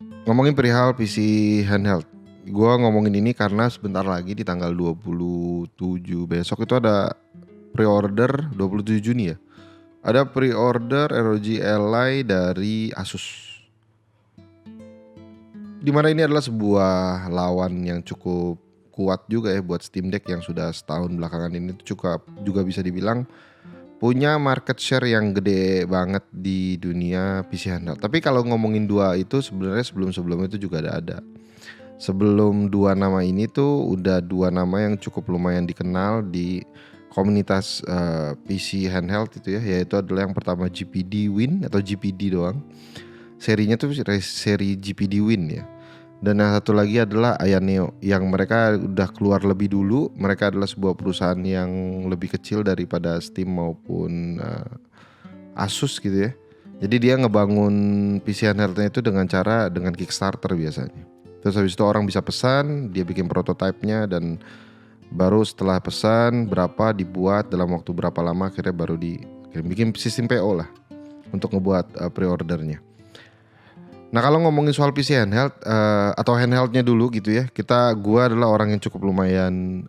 Ngomongin perihal PC handheld. Gua ngomongin ini karena sebentar lagi di tanggal 27 besok itu ada pre-order 27 Juni ya. Ada pre-order ROG Ally dari Asus. Dimana ini adalah sebuah lawan yang cukup kuat juga ya buat Steam Deck yang sudah setahun belakangan ini tuh juga bisa dibilang punya market share yang gede banget di dunia PC handheld. Tapi kalau ngomongin dua itu sebenarnya sebelum itu juga ada. Sebelum dua nama ini tuh udah dua nama yang cukup lumayan dikenal di komunitas PC handheld itu ya, yaitu adalah yang pertama GPD Win atau GPD doang. Serinya tuh seri GPD Win ya. Dan yang satu lagi adalah Ayaneo yang mereka udah keluar lebih dulu. Mereka adalah sebuah perusahaan yang lebih kecil daripada Steam maupun Asus gitu ya. Jadi dia ngebangun PC handheldnya itu dengan Kickstarter biasanya. Terus habis itu orang bisa pesan, dia bikin prototipenya dan baru setelah pesan berapa dibuat dalam waktu berapa lama akhirnya baru bikin sistem PO lah untuk ngebuat pre-ordernya. Nah kalau ngomongin soal PC handheld atau handheldnya dulu gitu ya, gua adalah orang yang cukup lumayan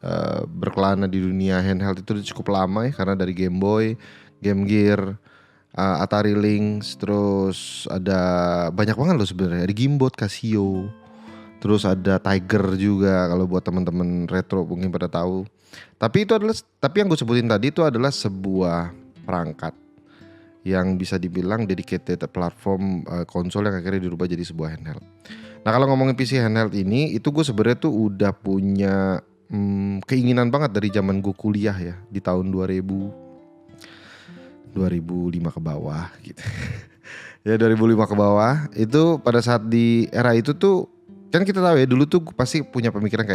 berkelana di dunia handheld itu cukup lama ya, karena dari Game Boy, Game Gear, Atari Lynx, terus ada banyak banget loh sebenarnya, ada Gamebot, Casio, terus ada Tiger juga kalau buat teman-teman retro mungkin pada tahu. Tapi yang gue sebutin tadi itu adalah sebuah perangkat yang bisa dibilang dedicated platform konsol yang akhirnya dirubah jadi sebuah handheld. Nah kalau ngomongin PC handheld ini, itu gue sebenarnya tuh udah punya keinginan banget dari zaman gue kuliah ya di tahun 2005 ke bawah gitu. Ya 2005 ke bawah itu pada saat di era itu tuh kan kita tahu ya dulu tuh pasti punya pemikiran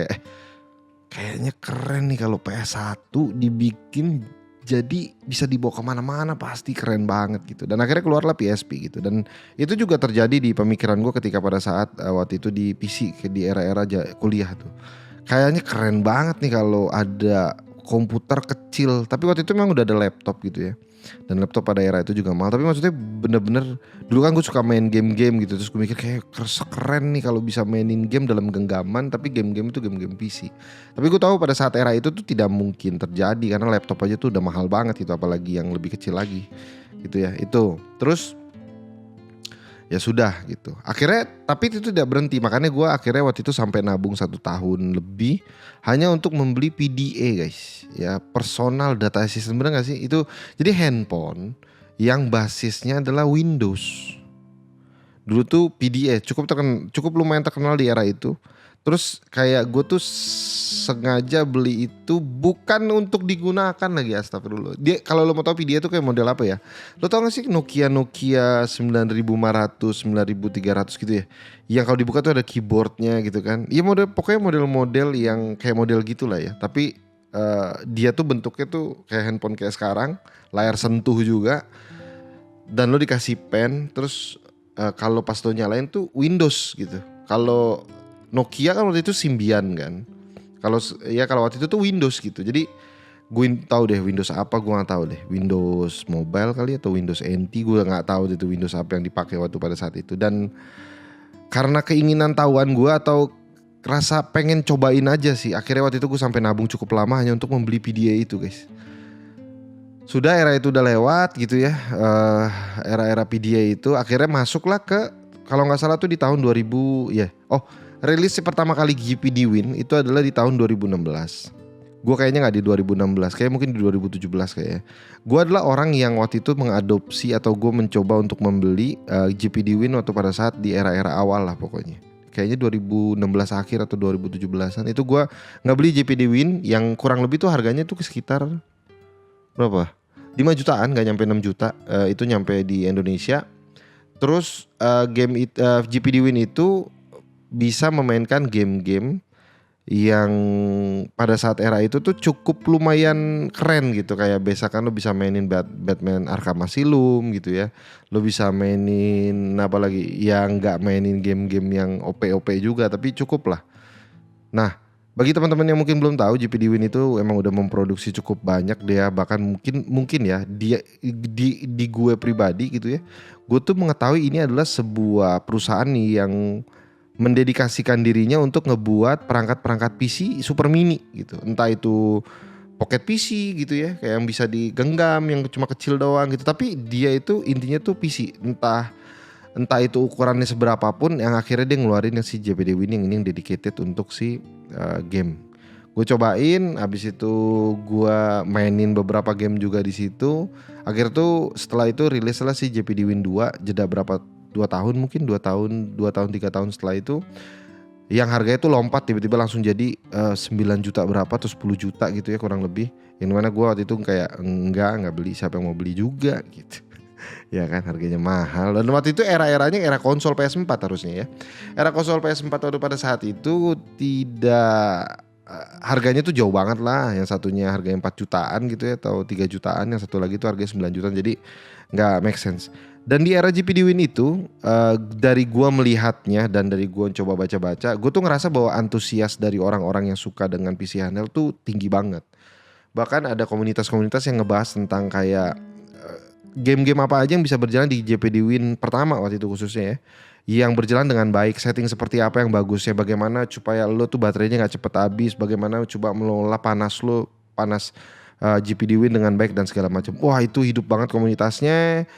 kayaknya keren nih kalau PS1 dibikin jadi bisa dibawa kemana-mana, pasti keren banget gitu. Dan akhirnya keluarlah PSP gitu. Dan itu juga terjadi di pemikiran gue ketika pada saat waktu itu di PC di era-era kuliah tuh. Kayaknya keren banget nih kalau ada komputer kecil. Tapi waktu itu memang udah ada laptop gitu ya. Dan laptop pada era itu juga mahal. Tapi maksudnya bener-bener dulu kan gue suka main game-game gitu. Terus gue mikir kayak keren nih kalau bisa mainin game dalam genggaman. Tapi game-game itu game-game PC. Tapi gue tahu pada saat era itu tuh tidak mungkin terjadi. Karena laptop aja tuh udah mahal banget itu. Apalagi yang lebih kecil lagi gitu ya. Itu terus ya sudah gitu. Akhirnya tapi itu tidak berhenti. Makanya gue akhirnya waktu itu sampai nabung 1 tahun lebih hanya untuk membeli PDA guys. Ya personal data assistant, bener gak sih? Itu jadi handphone yang basisnya adalah Windows. Dulu tuh PDA cukup lumayan terkenal di era itu. Terus kayak gue tuh sengaja beli itu bukan untuk digunakan lagi, astagfirullah. Dia kalau lo mau tahu PDA itu kayak model apa ya? Lo tau gak sih Nokia 9500, 9300 gitu ya? Yang kalau dibuka tuh ada keyboardnya gitu kan? Iya pokoknya model-model yang kayak model gitulah ya. Tapi dia tuh bentuknya tuh kayak handphone kayak sekarang, layar sentuh juga. Dan lo dikasih pen, terus kalau pas lo nyalain tuh Windows gitu. Kalau Nokia kan waktu itu Symbian kan. Kalau waktu itu tuh Windows gitu. Jadi gue tahu deh Windows apa, gue nggak tahu deh. Windows Mobile kali atau Windows NT, gue nggak tahu itu Windows apa yang dipakai waktu pada saat itu. Dan karena keinginan tahuan gue atau rasa pengen cobain aja sih, akhirnya waktu itu gue sampai nabung cukup lama hanya untuk membeli PDA itu guys. Sudah era itu udah lewat gitu ya, era-era PDA itu akhirnya masuklah ke, kalau nggak salah tuh di tahun 2000 ya. Rilis pertama kali GPD Win itu adalah di tahun 2016. Gue kayaknya nggak di 2016, kayak mungkin di 2017 kayaknya. Gue adalah orang yang waktu itu mengadopsi atau gue mencoba untuk membeli GPD Win waktu pada saat di era-era awal lah pokoknya. Kayaknya 2016 akhir atau 2017an itu gue nggak beli GPD Win yang kurang lebih tuh harganya tuh sekitar berapa? 5 jutaan, nggak nyampe 6 juta. Itu nyampe di Indonesia. Terus GPD Win itu bisa memainkan game-game yang pada saat era itu tuh cukup lumayan keren gitu. Kayak biasa kan lo bisa mainin Batman Arkham Asylum gitu ya. Lo bisa mainin apa lagi yang gak mainin game-game yang OP-OP juga, tapi cukup lah. Nah Bagi teman-teman yang mungkin belum tahu, GPD Win itu emang udah memproduksi cukup banyak, dia bahkan mungkin ya dia di gue pribadi gitu ya. Gue tuh mengetahui ini adalah sebuah perusahaan nih yang mendedikasikan dirinya untuk ngebuat perangkat-perangkat PC super mini gitu. Entah itu pocket PC gitu ya, kayak yang bisa digenggam, yang cuma kecil doang gitu. Tapi dia itu intinya tuh PC, entah itu ukurannya seberapa pun, yang akhirnya dia ngeluarin yang si JPD Winning ini yang dedicated untuk si game. Gue cobain, abis itu gue mainin beberapa game juga di situ. Akhirnya tuh setelah itu rilis lah si JPD Win 2, jeda berapa 2 tahun mungkin 2 tahun 3 tahun setelah itu, yang harganya tuh lompat tiba-tiba langsung jadi 9 juta berapa atau 10 juta gitu ya kurang lebih. Yang mana gue waktu itu kayak enggak beli, siapa yang mau beli juga gitu. Ya kan, harganya mahal. Dan waktu itu era konsol PS4 harusnya ya. Era konsol PS4 waktu pada saat itu tidak harganya tuh jauh banget lah. Yang satunya harganya 4 jutaan gitu ya, atau 3 jutaan, yang satu lagi tuh harganya 9 jutaan. Jadi nggak make sense. Dan di era GPD Win itu dari gua melihatnya dan dari gua coba baca-baca, gua tuh ngerasa bahwa antusias dari orang-orang yang suka dengan PC handheld tuh tinggi banget. Bahkan ada komunitas-komunitas yang ngebahas tentang kayak game-game apa aja yang bisa berjalan di JPD Win pertama waktu itu khususnya ya, yang berjalan dengan baik, setting seperti apa yang bagusnya, bagaimana supaya lo tuh baterainya nggak cepet habis, bagaimana coba mengelola panas GPD Win dengan baik dan segala macam. Wah, itu hidup banget komunitasnya.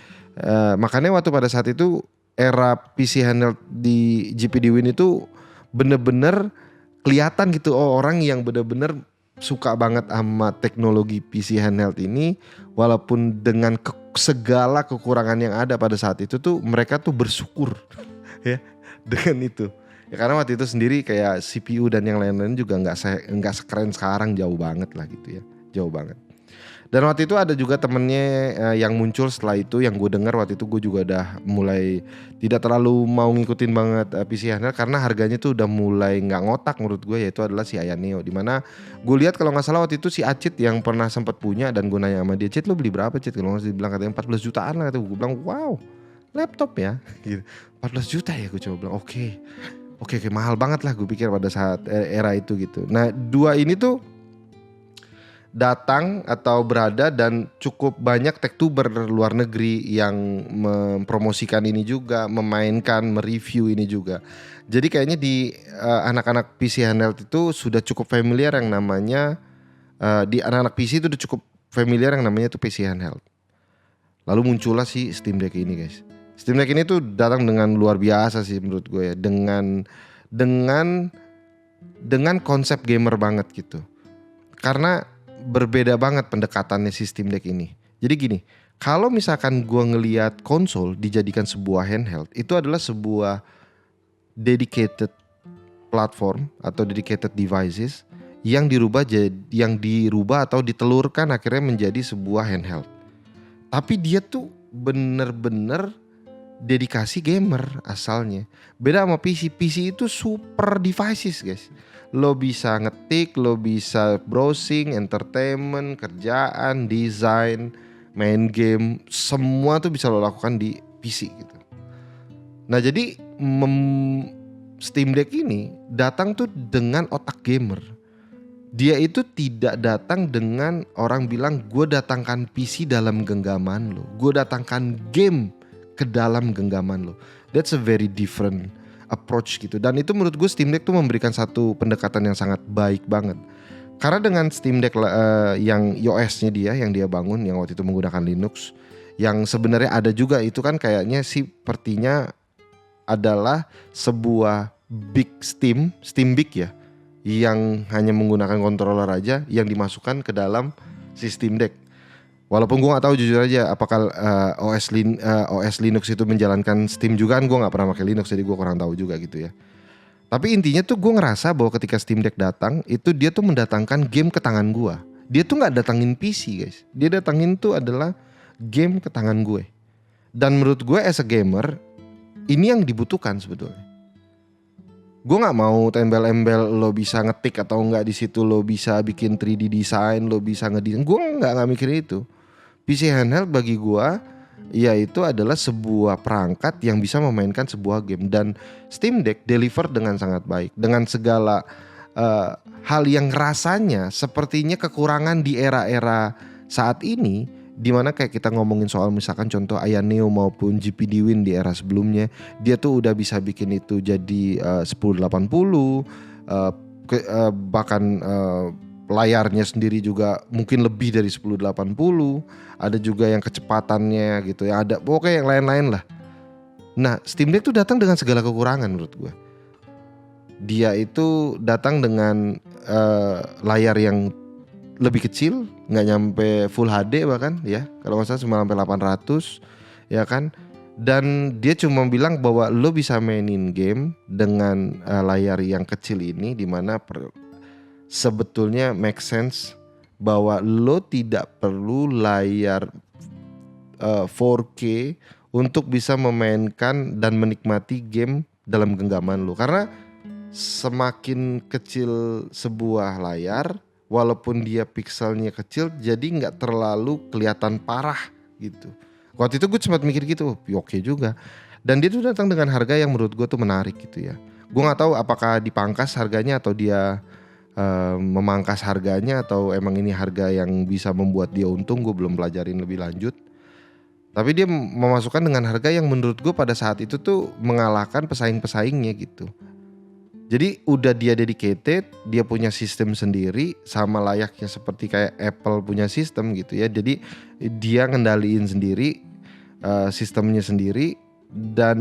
Makanya waktu pada saat itu era PC handheld di GPD Win itu bener-bener kelihatan gitu, orang yang bener-bener suka banget sama teknologi PC handheld ini, walaupun dengan segala kekurangan yang ada pada saat itu tuh mereka tuh bersyukur ya dengan itu. Ya karena waktu itu sendiri kayak CPU dan yang lain-lain juga nggak sekeren sekarang, jauh banget lah gitu ya, jauh banget. Dan waktu itu ada juga temennya yang muncul setelah itu, yang gue dengar waktu itu gue juga udah mulai tidak terlalu mau ngikutin banget PC handheld karena harganya tuh udah mulai nggak ngotak menurut gue, yaitu adalah si Ayaneo. Dimana gue lihat kalau nggak salah waktu itu si Acit yang pernah sempat punya, dan gue nanya sama dia, Cit lo beli berapa Cit? Kalau nggak bilang katanya 14 jutaan lah, kata gue bilang wow laptop ya gitu. 14 juta ya, gue coba bilang oke, mahal banget lah gue pikir pada saat era itu gitu. Nah dua ini tuh datang atau berada, dan cukup banyak techtuber luar negeri yang mempromosikan ini juga, memainkan, mereview ini juga. Jadi kayaknya di anak-anak PC handheld itu sudah cukup familiar yang namanya di anak-anak PC itu udah cukup familiar yang namanya tuh PC handheld. Lalu muncullah si Steam Deck ini guys. Steam Deck ini tuh datang dengan luar biasa sih menurut gue ya, dengan konsep gamer banget gitu. Karena berbeda banget pendekatannya si Steam Deck ini. Jadi gini, kalau misalkan gua ngelihat konsol dijadikan sebuah handheld, itu adalah sebuah dedicated platform atau dedicated devices yang dirubah atau ditelurkan akhirnya menjadi sebuah handheld. Tapi dia tuh bener-bener dedikasi gamer asalnya. Beda sama PC. PC itu super devices guys. Lo bisa ngetik, lo bisa browsing, entertainment, kerjaan, desain, main game, semua tuh bisa lo lakukan di PC gitu. Nah jadi Steam Deck ini datang tuh dengan otak gamer. Dia itu tidak datang dengan orang bilang gue datangkan PC dalam genggaman lo, gue datangkan game ke dalam genggaman lo. That's a very different approach gitu. Dan itu menurut gue Steam Deck tuh memberikan satu pendekatan yang sangat baik banget. Karena dengan Steam Deck yang iOS-nya dia yang dia bangun, yang waktu itu menggunakan Linux, yang sebenarnya ada juga itu kan kayaknya sepertinya adalah sebuah big Steam Big ya, yang hanya menggunakan controller aja yang dimasukkan ke dalam si Steam Deck. Walaupun gue nggak tahu jujur aja apakah OS Linux itu menjalankan Steam juga, kan gue nggak pernah pakai Linux jadi gue kurang tahu juga gitu ya. Tapi intinya tuh gue ngerasa bahwa ketika Steam Deck datang itu dia tuh mendatangkan game ke tangan gue. Dia tuh nggak datangin PC guys, dia datangin tuh adalah game ke tangan gue. Dan menurut gue as a gamer ini yang dibutuhkan sebetulnya. Gue nggak mau tembel-embel lo bisa ngetik atau nggak di situ, lo bisa bikin 3D design, lo bisa ngedesain. Gue nggak mikirin itu. PC handheld bagi gue yaitu adalah sebuah perangkat yang bisa memainkan sebuah game, dan Steam Deck deliver dengan sangat baik dengan segala eh, hal yang rasanya sepertinya kekurangan di era-era saat ini, di mana kayak kita ngomongin soal misalkan contoh Aya Neo maupun GP Dwin di era sebelumnya, dia tuh udah bisa bikin itu jadi 1080, bahkan layarnya sendiri juga mungkin lebih dari 1080, ada juga yang kecepatannya gitu ya, ada pokoknya yang lain-lain lah. Nah, Steam Deck tuh datang dengan segala kekurangan menurut gue. Dia itu datang dengan layar yang lebih kecil, nggak nyampe Full HD bahkan ya, kalau nggak salah cuma sampai 800 ya kan. Dan dia cuma bilang bahwa lo bisa mainin game dengan layar yang kecil ini, dimana sebetulnya make sense bahwa lo tidak perlu layar 4K untuk bisa memainkan dan menikmati game dalam genggaman lo. Karena semakin kecil sebuah layar, walaupun dia pikselnya kecil, jadi nggak terlalu kelihatan parah gitu. Waktu itu gue sempat mikir gitu, oke juga. Dan dia tuh datang dengan harga yang menurut gue tuh menarik gitu ya. Gue nggak tahu apakah dipangkas harganya atau dia memangkas harganya, atau emang ini harga yang bisa membuat dia untung. Gue belum pelajarin lebih lanjut. Tapi dia memasukkan dengan harga yang menurut gue pada saat itu tuh mengalahkan pesaing-pesaingnya gitu. Jadi udah dia dedicated, dia punya sistem sendiri, sama layaknya seperti kayak Apple punya sistem gitu ya. Jadi dia ngendaliin sendiri sistemnya sendiri, dan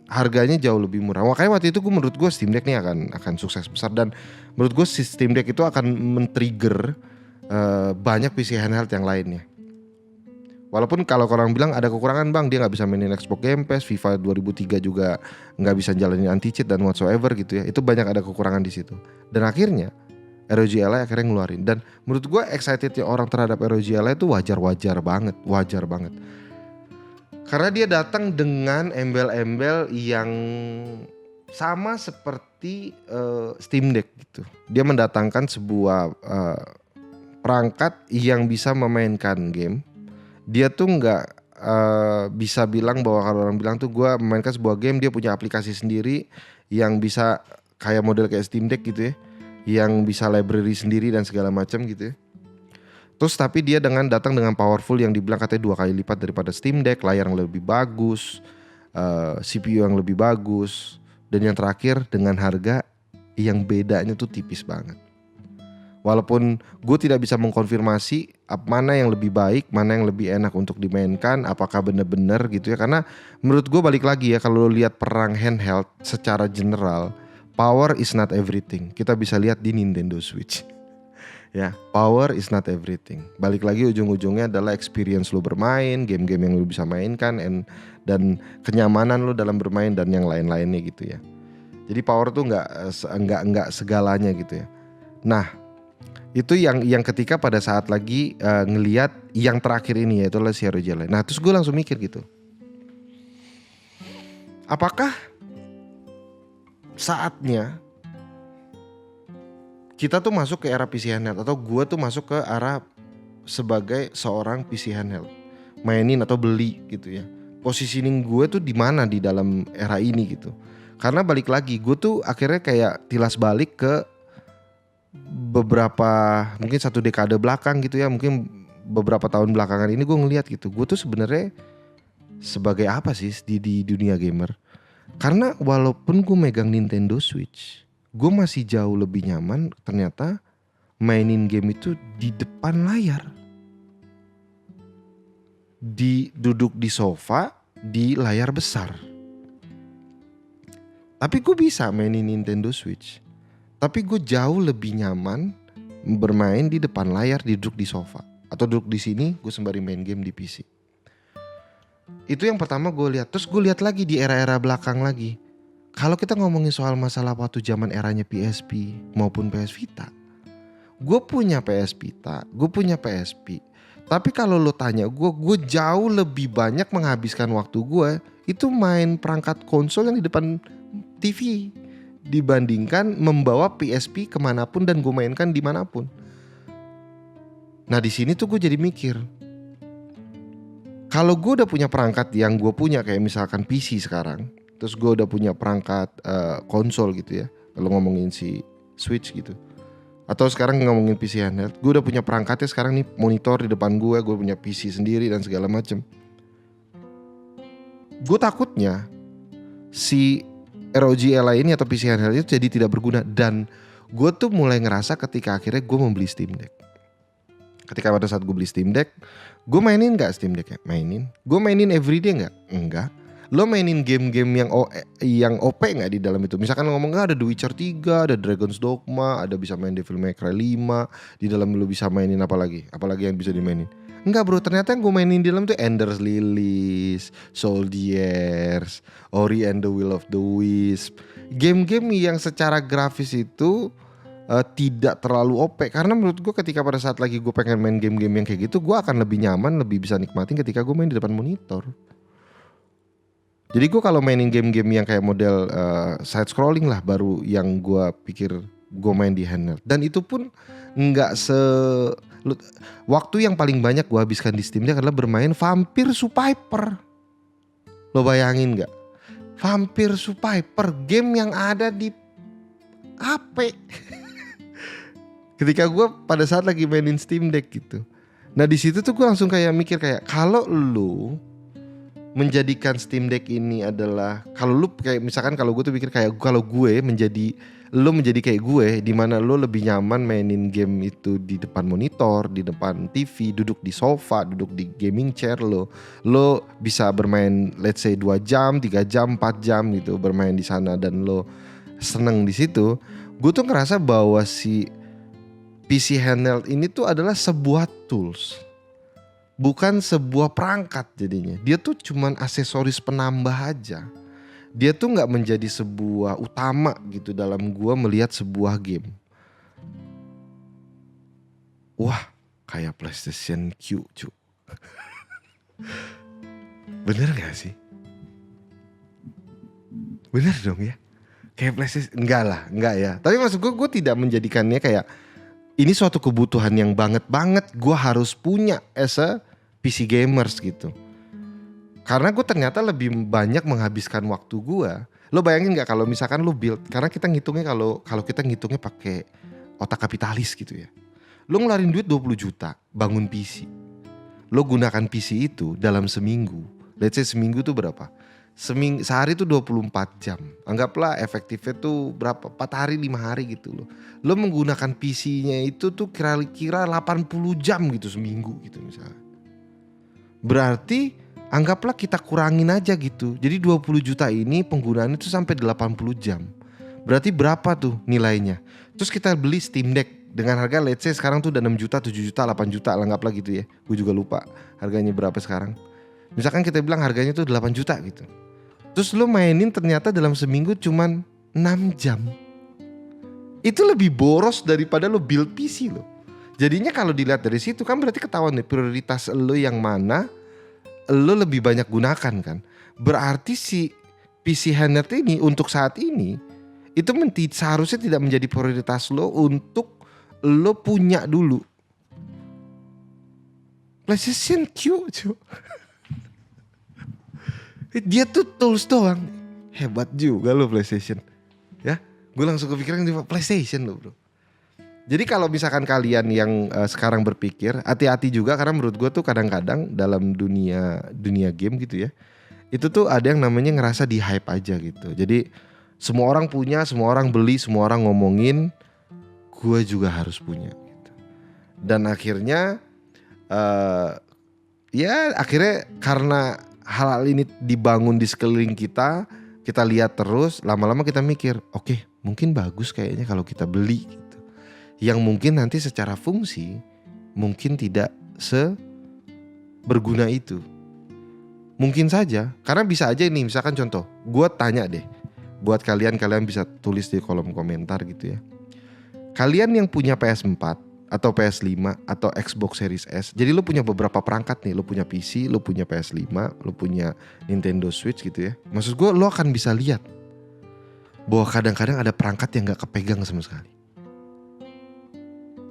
harganya jauh lebih murah. Makanya waktu itu menurut gue Steam Deck nih akan sukses besar, dan menurut gue Steam Deck itu akan men-trigger banyak PC handheld yang lainnya. Walaupun kalau orang bilang ada kekurangan bang, dia nggak bisa mainin Xbox Game Pass, FIFA 2003 juga nggak bisa jalanin anti-cheat dan whatsoever gitu ya. Itu banyak ada kekurangan di situ. Dan akhirnya ROG Ally akhirnya ngeluarin. Dan menurut gue excitednya orang terhadap ROG Ally itu wajar banget. Karena dia datang dengan embel-embel yang sama seperti Steam Deck gitu. Dia mendatangkan sebuah perangkat yang bisa memainkan game. Dia tuh nggak bisa bilang bahwa kalau orang bilang tuh gue memainkan sebuah game, dia punya aplikasi sendiri yang bisa kayak model kayak Steam Deck gitu ya, yang bisa library sendiri dan segala macam gitu ya. Terus tapi dia datang dengan powerful yang dibilang katanya 2 kali lipat daripada Steam Deck, layar yang lebih bagus, CPU yang lebih bagus, dan yang terakhir dengan harga yang bedanya tuh tipis banget. Walaupun gue tidak bisa mengkonfirmasi mana yang lebih baik, mana yang lebih enak untuk dimainkan, apakah benar-benar gitu ya. Karena menurut gue balik lagi ya, kalau lo lihat perang handheld secara general, power is not everything. Kita bisa lihat di Nintendo Switch. Ya, power is not everything. Balik lagi ujung-ujungnya adalah experience lo bermain, game-game yang lo bisa mainkan, dan kenyamanan lo dalam bermain dan yang lain-lainnya gitu ya. Jadi power tuh nggak segalanya gitu ya. Nah, itu yang ketika pada saat lagi ngelihat yang terakhir ini, yaitu si ROG Ally. Nah terus gue langsung mikir gitu, apakah saatnya kita tuh masuk ke era PC handheld, atau gue tuh masuk ke arah sebagai seorang PC handheld, mainin atau beli gitu ya. Positioning gue tuh di mana di dalam era ini gitu. Karena balik lagi gue tuh akhirnya kayak tilas balik ke beberapa, mungkin 1 dekade belakang gitu ya, mungkin beberapa tahun belakangan ini gue ngelihat gitu, gue tuh sebenarnya sebagai apa sih di dunia gamer. Karena walaupun gue megang Nintendo Switch, gue masih jauh lebih nyaman ternyata mainin game itu di depan layar, duduk di sofa di layar besar. Tapi gue bisa mainin Nintendo Switch, tapi gue jauh lebih nyaman bermain di depan layar, duduk di sofa, atau duduk di sini gue sembari main game di PC. Itu yang pertama gue lihat. Terus gue lihat lagi di era-era belakang lagi. Kalau kita ngomongin soal masalah waktu zaman eranya PSP maupun PS Vita, gue punya PS Vita, gue punya PSP. Tapi kalau lo tanya gue jauh lebih banyak menghabiskan waktu gue itu main perangkat konsol yang di depan TV dibandingkan membawa PSP kemanapun dan gue mainkan dimanapun. Nah di sini tuh gue jadi mikir, kalau gue udah punya perangkat yang gue punya kayak misalkan PC sekarang, terus gue udah punya perangkat konsol gitu ya, kalau ngomongin si Switch gitu. Atau sekarang ngomongin PC handheld, gue udah punya perangkatnya sekarang nih, monitor di depan gue punya PC sendiri dan segala macem. Gue takutnya si ROG Ally ini atau PC handheld itu jadi tidak berguna. Dan gue tuh mulai ngerasa ketika akhirnya gue membeli Steam Deck. Ketika pada saat gue beli Steam Deck, gue mainin gak Steam Deck ya? Mainin. Gue mainin everyday gak? Enggak. Lo mainin game-game yang OP gak di dalam itu? Misalkan ngomong ada The Witcher 3, ada Dragon's Dogma, ada bisa main Devil May Cry 5. Di dalam lo bisa mainin apa lagi? Apalagi yang bisa dimainin? Enggak bro, ternyata yang gue mainin di dalam tuh Ender's Lilies, Soldiers, Ori and the Will of the Wisp. Game-game yang secara grafis itu tidak terlalu OP. Karena menurut gue ketika pada saat lagi gue pengen main game-game yang kayak gitu, gue akan lebih nyaman, lebih bisa nikmatin ketika gue main di depan monitor. Jadi gue kalau mainin game-game yang kayak model side scrolling lah, baru yang gue pikir gue main di handheld. Dan itu pun nggak waktu yang paling banyak gue habiskan di Steam Deck adalah bermain Vampire Survivor. Lo bayangin nggak? Vampire Survivor, game yang ada di HP. Ketika gue pada saat lagi mainin Steam Deck gitu. Nah di situ tuh gue langsung kayak mikir kayak, kalau lu menjadikan Steam Deck ini adalah, kalau lu kayak misalkan kalau gue tuh pikir kayak, kalau gue menjadi kayak gue, di mana lu lebih nyaman mainin game itu di depan monitor, di depan TV, duduk di sofa, duduk di gaming chair lo bisa bermain let's say 2 jam, 3 jam, 4 jam gitu bermain di sana dan lo seneng di situ. Gue tuh ngerasa bahwa si PC handheld ini tuh adalah sebuah tools, bukan sebuah perangkat jadinya. Dia tuh cuman aksesoris penambah aja. Dia tuh gak menjadi sebuah utama gitu dalam gua melihat sebuah game. Wah, kayak PlayStation Q cu. Bener gak sih? Bener dong ya? Kayak PlayStation, enggak ya. Tapi maksud gue tidak menjadikannya kayak ini suatu kebutuhan yang banget gue harus punya as a PC gamers gitu. Karena gue ternyata lebih banyak menghabiskan waktu gue. Lo bayangin gak kalau misalkan lo build, karena kita ngitungnya kalau kita ngitungnya pakai otak kapitalis gitu ya. Lo ngeluarin duit 20 juta bangun PC. Lo gunakan PC itu dalam seminggu. Let's say seminggu tuh berapa? Sehari tuh 24 jam. Anggaplah efektifnya tuh berapa? 4 hari 5 hari gitu loh. Lo menggunakan PC-nya itu tuh kira-kira 80 jam gitu seminggu gitu misalnya. Berarti anggaplah kita kurangin aja gitu. Jadi 20 juta ini penggunaan itu sampai 80 jam. Berarti berapa tuh nilainya? Terus kita beli Steam Deck dengan harga let's say sekarang tuh udah 6 juta, 7 juta, 8 juta anggaplah gitu ya. Gue juga lupa harganya berapa sekarang. Misalkan kita bilang harganya tuh 8 juta gitu. Terus lo mainin ternyata dalam seminggu cuman 6 jam. Itu lebih boros daripada lo build PC lo. Jadinya kalau dilihat dari situ kan berarti ketahuan nih prioritas lo yang mana lo lebih banyak gunakan kan. Berarti si PC handheld ini untuk saat ini itu seharusnya tidak menjadi prioritas lo untuk lo punya dulu. PlayStation Q cuy. Dia tuh tools doang. Hebat juga lo PlayStation. Ya, gue langsung kepikiran di PlayStation lo bro. Jadi kalau misalkan kalian yang sekarang berpikir, hati-hati juga karena menurut gue tuh kadang-kadang dalam dunia game gitu ya, itu tuh ada yang namanya ngerasa di hype aja gitu. Jadi semua orang punya, semua orang beli, semua orang ngomongin, gue juga harus punya gitu. Dan akhirnya akhirnya karena hal-hal ini dibangun di sekeliling kita lihat terus, lama-lama kita mikir, oke, mungkin bagus kayaknya kalau kita beli gitu. Yang mungkin nanti secara fungsi mungkin tidak seberguna itu. Mungkin saja, karena bisa aja nih, misalkan contoh, gue tanya deh, buat kalian bisa tulis di kolom komentar gitu ya. Kalian yang punya PS4 atau PS5 atau Xbox Series S. Jadi lo punya beberapa perangkat nih, lo punya PC, lo punya PS5, lo punya Nintendo Switch gitu ya. Maksud gue lo akan bisa lihat bahwa kadang-kadang ada perangkat yang gak kepegang sama sekali.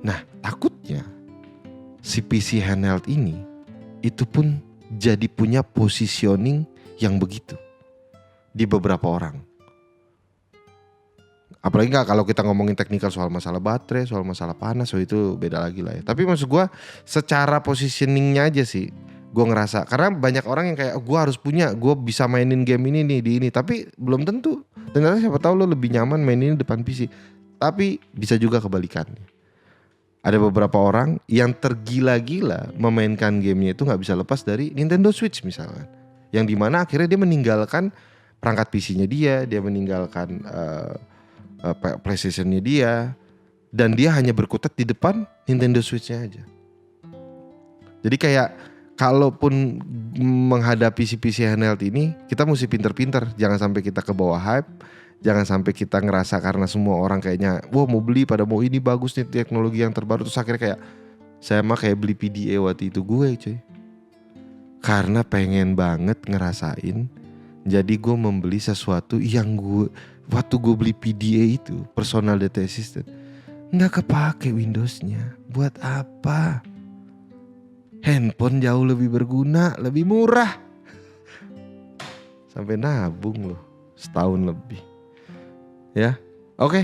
Nah takutnya si PC handheld ini itu pun jadi punya positioning yang begitu di beberapa orang. Apalagi nggak kalau kita ngomongin teknikal soal masalah baterai, soal masalah panas, so itu beda lagi lah ya. Tapi maksud gue secara positioningnya aja sih, gue ngerasa karena banyak orang yang kayak gue harus punya, gue bisa mainin game ini nih di ini, tapi belum tentu. Ternyata siapa tahu lo lebih nyaman mainin depan PC. Tapi bisa juga kebalikannya. Ada beberapa orang yang tergila-gila memainkan gamenya itu nggak bisa lepas dari Nintendo Switch misalkan, yang dimana akhirnya dia meninggalkan perangkat PC-nya dia meninggalkan PlayStation-nya dia, dan dia hanya berkutat di depan Nintendo Switch-nya aja. Jadi kayak kalaupun menghadapi si PC handheld ini, kita mesti pinter-pinter, jangan sampai kita ke bawah hype, jangan sampai kita ngerasa karena semua orang kayaknya wah mau beli pada mau ini bagus nih teknologi yang terbaru, terus akhirnya kayak saya mah kayak beli PDA waktu itu gue cuy, karena pengen banget ngerasain. Jadi gue membeli sesuatu yang waktu gue beli PDA itu, personal data assistant, nggak kepake Windowsnya. Buat apa? Handphone jauh lebih berguna, lebih murah. Sampai nabung loh setahun lebih. Ya, oke.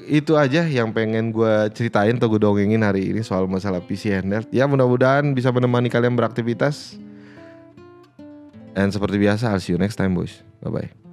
Itu aja yang pengen gue ceritain atau gue dongengin hari ini soal masalah PC handheld. Ya mudah-mudahan bisa menemani kalian beraktivitas. Dan seperti biasa, I'll see you next time boys. Bye-bye.